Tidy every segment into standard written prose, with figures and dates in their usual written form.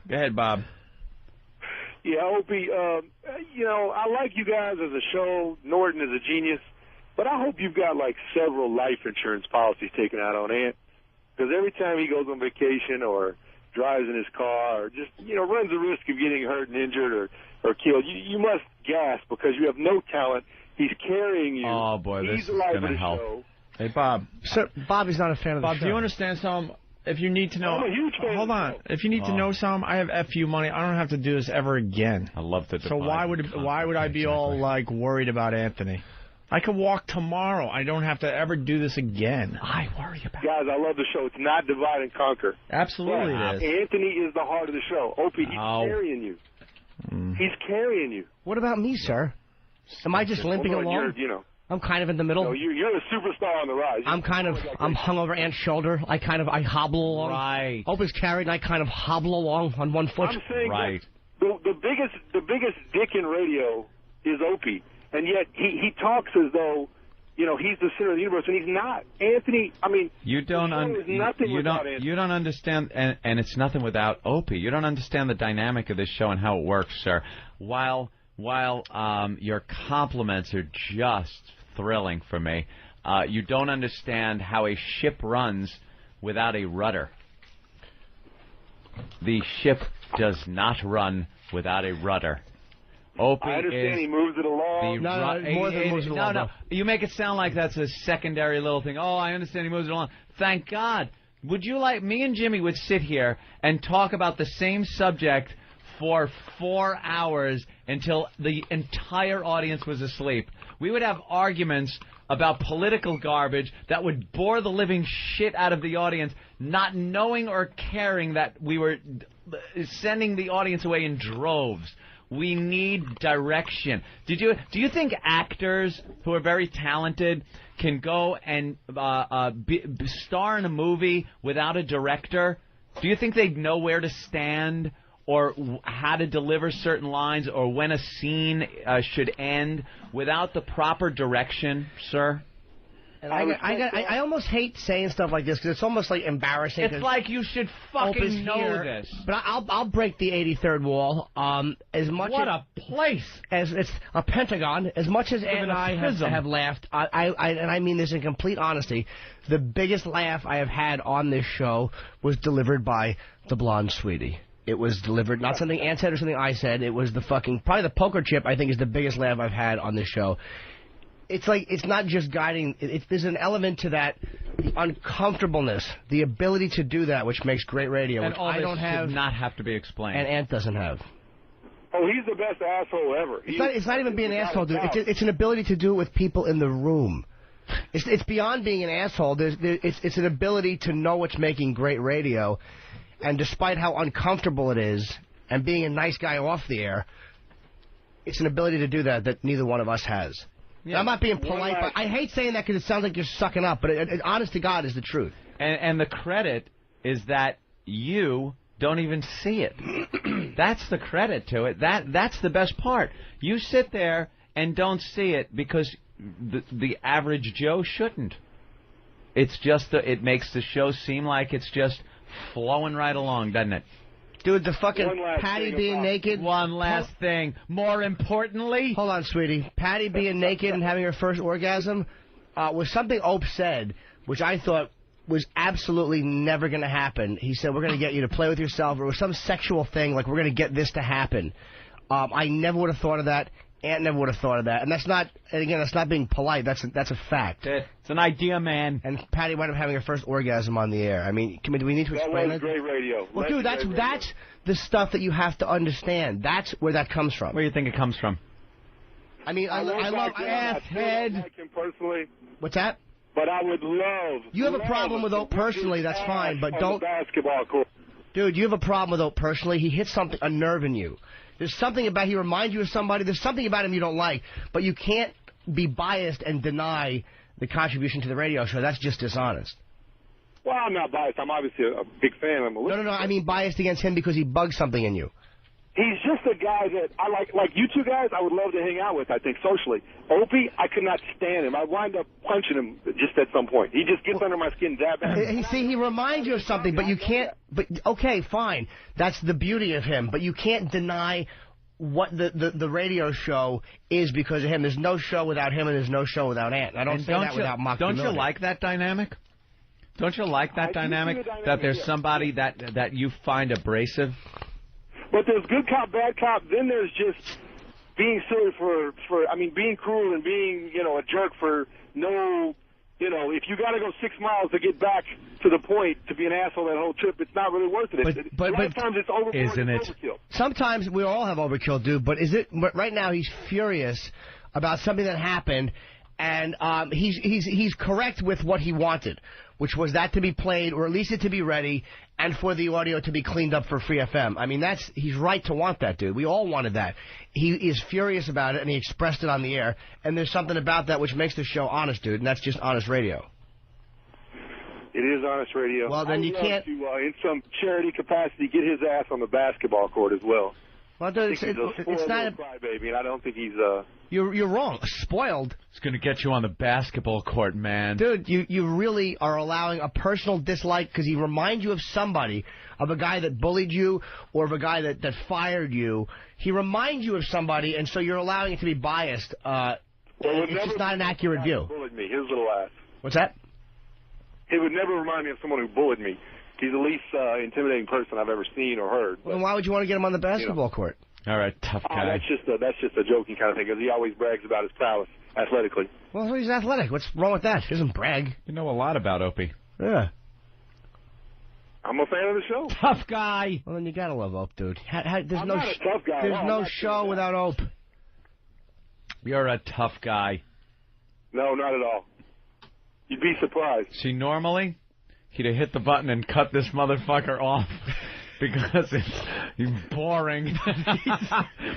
Go ahead, Bob. Yeah, Opie, I like you guys as a show. Norton is a genius. But I hope you've got, like, several life insurance policies taken out on Ant. Because every time he goes on vacation or drives in his car or just, runs the risk of getting hurt and injured or killed, you must gasp because you have no talent. He's carrying you. Oh, boy, He's this is going to help. show. Hey, Bob. Sir, Bobby's not a fan of the show. Bob, do you understand something? If you need to know, I'm a huge fan hold of the on. show. If you need to know something, I have FU money. I don't have to do this ever again. I love to. So why would I be all like worried about Anthony? I could walk tomorrow. I don't have to ever do this again. I worry about Guys, I love the show. It's not divide and conquer. Absolutely But it is. Anthony is the heart of the show. Opie, he's carrying you. He's carrying you. What about me, sir? Am I just limping along? I'm kind of in the middle. No, you're a superstar on the rise. I'm hung over Ant's shoulder. I hobble along. Right. Opie's carried, and I kind of hobble along on one foot. I'm saying right. The biggest dick in radio is Opie, and yet he talks as though he's the center of the universe, and he's not. Anthony, you don't understand, and it's nothing without Opie. You don't understand the dynamic of this show and how it works, sir. While your compliments are just thrilling for me, you don't understand how a ship runs without a rudder. The ship does not run without a rudder. Opie I understand he moves it along. No. You make it sound like that's a secondary little thing. Oh, I understand he moves it along. Thank God. Would you like me and Jimmy would sit here and talk about the same subject for 4 hours until the entire audience was asleep. We would have arguments about political garbage that would bore the living shit out of the audience, not knowing or caring that we were sending the audience away in droves. We need direction. Do you think actors who are very talented can go and star in a movie without a director? Do you think they'd know where to stand or how to deliver certain lines or when a scene should end without the proper direction, sir? And I almost hate saying stuff like this because it's almost like embarrassing. It's like you should fucking know this. But I'll break the 83rd wall. As much what a place! As it's a pentagon. As much as Ant and I have laughed, and I mean this in complete honesty, the biggest laugh I have had on this show was delivered by the blonde sweetie. It was delivered, not something Ant said or something I said. It was probably the poker chip, I think, is the biggest laugh I've had on this show. It's like, it's not just guiding, there's an element to that, the uncomfortableness, the ability to do that, which makes great radio, and which I don't have. Should not have to be explained. And Ant doesn't have. Oh, he's the best asshole ever. It's not even being an asshole, dude. It's an ability to do it with people in the room. It's beyond being an asshole. It's an ability to know what's making great radio, and despite how uncomfortable it is, and being a nice guy off the air, it's an ability to do that neither one of us has. Yeah. I'm not being polite, but I hate saying that because it sounds like you're sucking up, but it, honest to God, is the truth. And the credit is that you don't even see it. That's the credit to it. That's the best part. You sit there and don't see it because the average Joe shouldn't. It's just it makes the show seem like it's just flowing right along, doesn't it? Dude, the fucking Patty being naked. One last thing. More importantly. Hold on, sweetie. Patty being naked and having her first orgasm was something Ope said, which I thought was absolutely never going to happen. He said, we're going to get you to play with yourself. Or it was some sexual thing, like we're going to get this to happen. I never would have thought of that. Ant never would have thought of that. And that's not, and again, that's not being polite. That's a fact. It's an idea, man. And Patty wound up having her first orgasm on the air. I mean, do we need to explain that? That was great radio. Well, dude, that's the stuff that you have to understand. That's where that comes from. Where do you think it comes from? I mean, I love Asshead. I like him personally. What's that? But I would love. You have a problem with Ope personally, that's fine, but don't. Basketball court. Dude, you have a problem with Ope personally. He hits a nerve in you. There's something about he reminds you of somebody. There's something about him you don't like, but you can't be biased and deny the contribution to the radio show. That's just dishonest. Well, I'm not biased. I'm obviously a big fan. I'm a listener. No. I mean biased against him because he bugs something in you. He's just a guy that I like you two guys, I would love to hang out with, I think, socially. Opie, I could not stand him. I wind up punching him just at some point. He just gets under my skin that bad. He reminds you of something, but you can't... But okay, fine. That's the beauty of him, but you can't deny what the radio show is because of him. There's no show without him, and there's no show without Ant. I don't say that without mock humility. Don't you like that dynamic? Don't you like that dynamic? That there's somebody that you find abrasive? But there's good cop, bad cop. Then there's just being silly being cruel and being, a jerk for no, if you got to go 6 miles to get back to the point to be an asshole that whole trip, it's not really worth it. But sometimes it's overboard. Isn't it? Overkill. Sometimes we all have overkill, dude. But But right now he's furious about something that happened, and he's correct with what he wanted, which was that to be played, or at least it to be ready, and for the audio to be cleaned up for Free FM. I mean, he's right to want that, dude. We all wanted that. He is furious about it, and he expressed it on the air, and there's something about that which makes the show honest, dude, and that's just honest radio. It is honest radio. Well, then you can't... to, in some charity capacity, get his ass on the basketball court as well. Well, dude, it's not a crybaby, and I don't think he's... You're wrong. Spoiled. It's going to get you on the basketball court, man. Dude, you really are allowing a personal dislike because he reminds you of somebody, of a guy that bullied you or of a guy that fired you. He reminds you of somebody, and so you're allowing it to be biased. It's just not an accurate view. Bullied me, his little ass. What's that? He would never remind me of someone who bullied me. He's the least intimidating person I've ever seen or heard. Well, then why would you want to get him on the basketball court? All right, tough guy. That's just a joking kind of thing, because he always brags about his prowess athletically. Well, he's athletic. What's wrong with that? He doesn't brag. You know a lot about Opie. Yeah. I'm a fan of the show. Tough guy. Well, then you gotta love Ope, dude. There's I'm not a tough guy. There's no show without Ope. You're a tough guy. No, not at all. You'd be surprised. See, normally, he'd have hit the button and cut this motherfucker off because he's boring.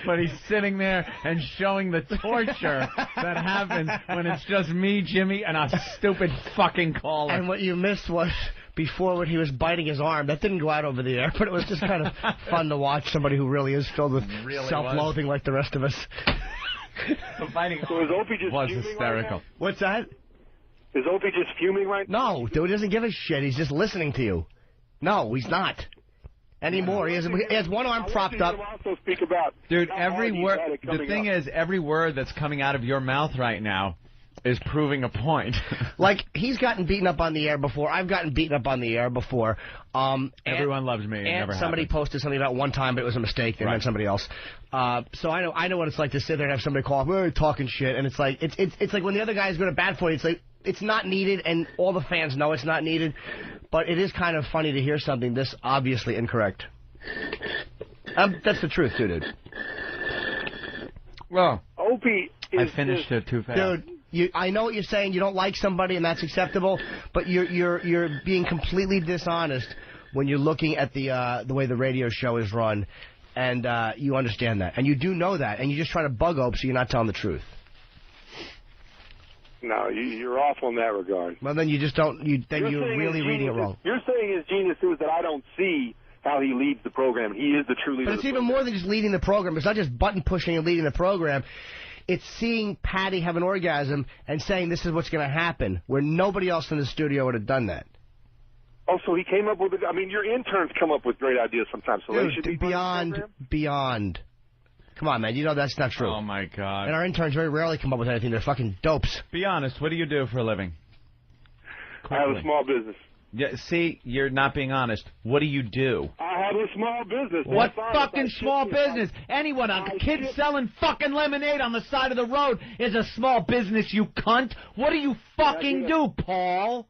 But he's sitting there and showing the torture that happens when it's just me, Jimmy, and a stupid fucking caller. And what you missed was before when he was biting his arm. That didn't go out over the air, but it was just kind of fun to watch somebody who really is filled with self-loathing like the rest of us. The biting so is Opie just was Right hysterical. now? What's that? Is Opie just fuming right now? No, dude, he doesn't give a shit. He's just listening to you. No, he's not. Anymore. He has one arm propped up. Also speak about dude, every word. The thing is, every word that's coming out of your mouth right now is proving a point. Like, he's gotten beaten up on the air before. I've gotten beaten up on the air before. Everyone loves me. And somebody posted something about one time, but it was a mistake. They meant somebody else. So I know what it's like to sit there and have somebody call up, "Hey, talking shit," and it's like it's like when the other guy is going to bat for you. It's like it's not needed, and all the fans know it's not needed. But it is kind of funny to hear something this obviously incorrect. That's the truth, too, dude. Well, Opie I finished it too fast. Dude, I know what you're saying. You don't like somebody, and that's acceptable. But you're being completely dishonest when you're looking at the way the radio show is run, and you understand that, and you do know that, and you're just trying to bug Ope, so you're not telling the truth. No, you're off on that regard. Well, then you just don't. You're really reading it wrong. You're saying his genius is that I don't see how he leads the program. He is the true leader. But it's even more than just leading the program. It's not just button pushing and leading the program. It's seeing Patty have an orgasm and saying this is what's going to happen, where nobody else in the studio would have done that. Oh, so he came up with it. I mean, your interns come up with great ideas sometimes. So they should be beyond. Come on, man. You know that's not true. Oh, my God. And our interns very rarely come up with anything. They're fucking dopes. Be honest. What do you do for a living? Quickly. I have a small business. Yeah, see, you're not being honest. What do you do? I have a small business. What fucking small business? Anyone, a kid selling fucking lemonade on the side of the road is a small business, you cunt. What do you fucking do, Paul?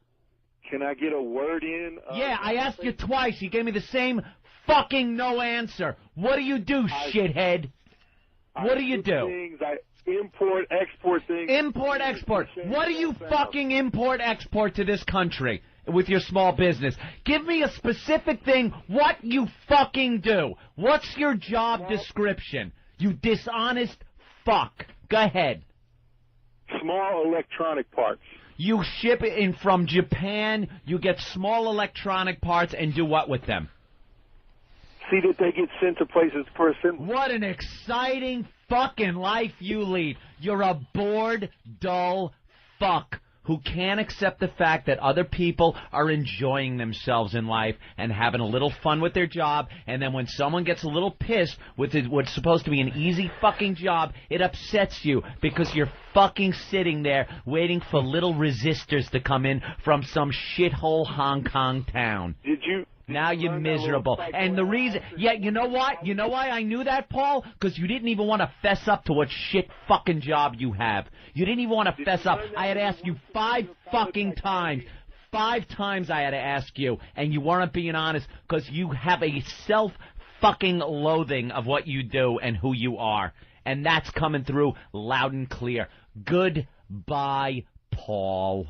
Can I get a word in? Yeah, I asked you twice. You gave me the same fucking no answer. What do you do, shithead? What do you do? I import, export things. Import, export. What do you fucking import, export to this country with your small business? Give me a specific thing what you fucking do. What's your job description? You dishonest fuck. Go ahead. Small electronic parts. You ship it in from Japan, you get small electronic parts, and do what with them? see that they get sent to places for assembly. What an exciting fucking life you lead. You're a bored, dull fuck who can't accept the fact that other people are enjoying themselves in life and having a little fun with their job, and then when someone gets a little pissed with what's supposed to be an easy fucking job, it upsets you because you're fucking sitting there waiting for little resistors to come in from some shithole Hong Kong town. Now you're miserable. And the reason... Yeah, you know what? You know why I knew that, Paul? Because you didn't even want to fess up to what shit fucking job you have. You didn't even want to fess up. I had asked you 5 fucking times. 5 times I had to ask you, and you weren't being honest because you have a self-fucking loathing of what you do and who you are. And that's coming through loud and clear. Goodbye, Paul.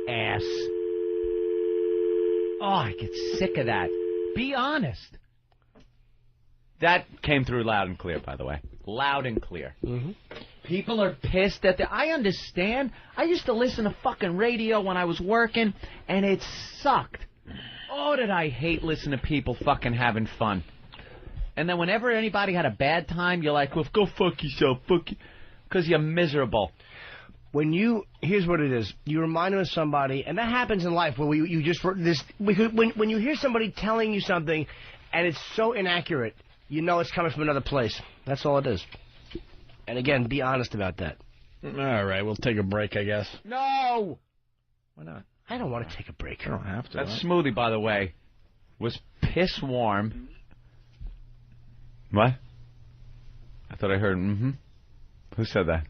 Ass. Oh, I get sick of that. Be honest. That came through loud and clear, by the way. Loud and clear. Mm-hmm. People are pissed at the... I understand. I used to listen to fucking radio when I was working, and it sucked. Oh, did I hate listening to people fucking having fun. And then whenever anybody had a bad time, you're like, well, go fuck yourself, fuck you. Because you're miserable. Here's what it is. You remind them of somebody, and that happens in life where when you hear somebody telling you something, and it's so inaccurate, you know it's coming from another place. That's all it is. And again, be honest about that. All right, we'll take a break, I guess. No! Why not? I don't want to take a break. You don't have to. That smoothie, by the way, was piss warm. What? I thought I heard, mm-hmm. Who said that?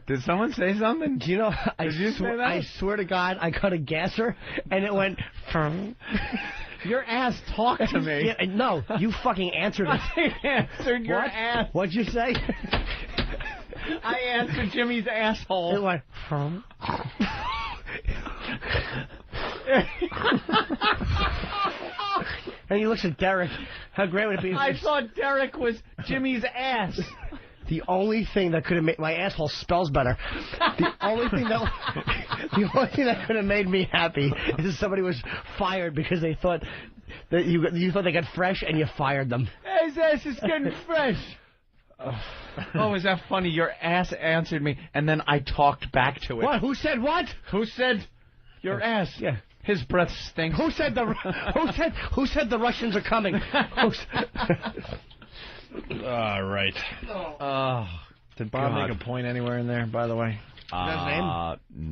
Did someone say something? Do you know, Did you say that? I swear to God, I cut a gasser, and it went... Your ass talked to me. Yeah, no, you fucking answered it. I answered your ass. What'd you say? I answered Jimmy's asshole. It went... And he looks at Derek. How great would it be? I thought Derek was Jimmy's ass. The only thing that could have made my asshole spells better. The only thing that could have made me happy is if somebody was fired because they thought that you thought they got fresh and you fired them. His ass is getting fresh. Oh, is that funny? Your ass answered me, and then I talked back to it. What? Who said what? Who said your ass? Yeah. His breath stinks. Who said the Russians are coming? All right. Oh, did Bob make a point anywhere in there, by the way? That name?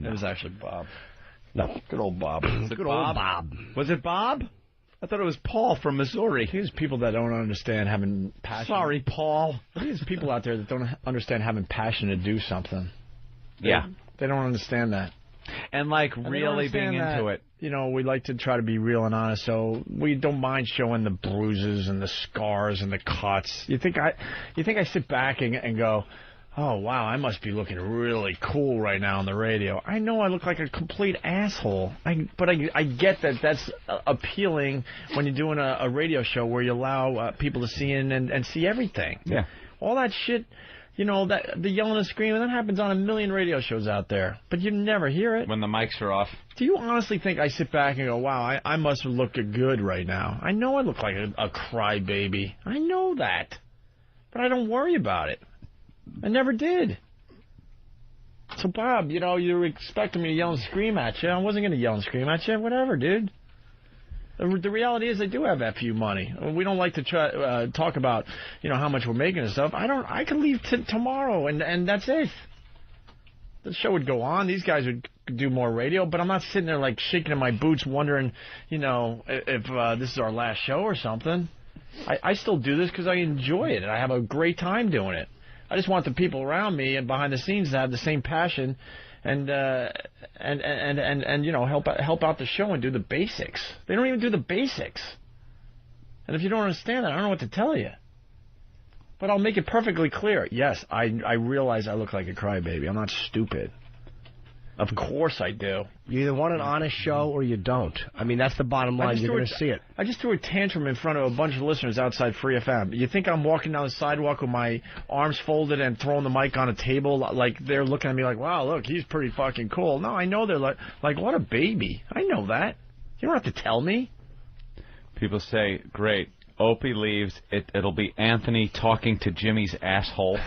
No. It was actually Bob. No. Good old Bob. Good old Bob. Was it Bob? I thought it was Paul from Missouri. Here's people that don't understand having passion. Sorry, Paul. There's people out there that don't understand having passion to do something. Yeah. They don't understand that. And, like, really being into it. You know, we like to try to be real and honest, so we don't mind showing the bruises and the scars and the cuts. You think I sit back and go, oh, wow, I must be looking really cool right now on the radio. I know I look like a complete asshole, but I get that that's appealing when you're doing a radio show where you allow people to see in and see everything. Yeah. All that shit, you know, the yelling and screaming, that happens on a million radio shows out there, but you never hear it. When the mics are off. Do you honestly think I sit back and go, wow, I must look good right now? I know I look like a crybaby. I know that. But I don't worry about it. I never did. So, Bob, you know, you were expecting me to yell and scream at you. I wasn't going to yell and scream at you. Whatever, dude. The reality is I do have FU money. We don't like to talk about, you know, how much we're making and stuff. I could leave tomorrow, and that's it. The show would go on. These guys would do more radio, but I'm not sitting there, like, shaking in my boots wondering, you know, if this is our last show or something. I still do this because I enjoy it, and I have a great time doing it. I just want the people around me and behind the scenes to have the same passion and you know, help out the show and do the basics. They don't even do the basics. And if you don't understand that, I don't know what to tell you. But I'll make it perfectly clear. Yes, I realize I look like a crybaby. I'm not stupid. Of course I do. You either want an honest show or you don't. I mean, that's the bottom line. You're going to see it. I just threw a tantrum in front of a bunch of listeners outside Free FM. You think I'm walking down the sidewalk with my arms folded and throwing the mic on a table like they're looking at me like, wow, look, he's pretty fucking cool. No, I know they're like what a baby. I know that. You don't have to tell me. People say, great. Opie leaves, it'll be Anthony talking to Jimmy's asshole.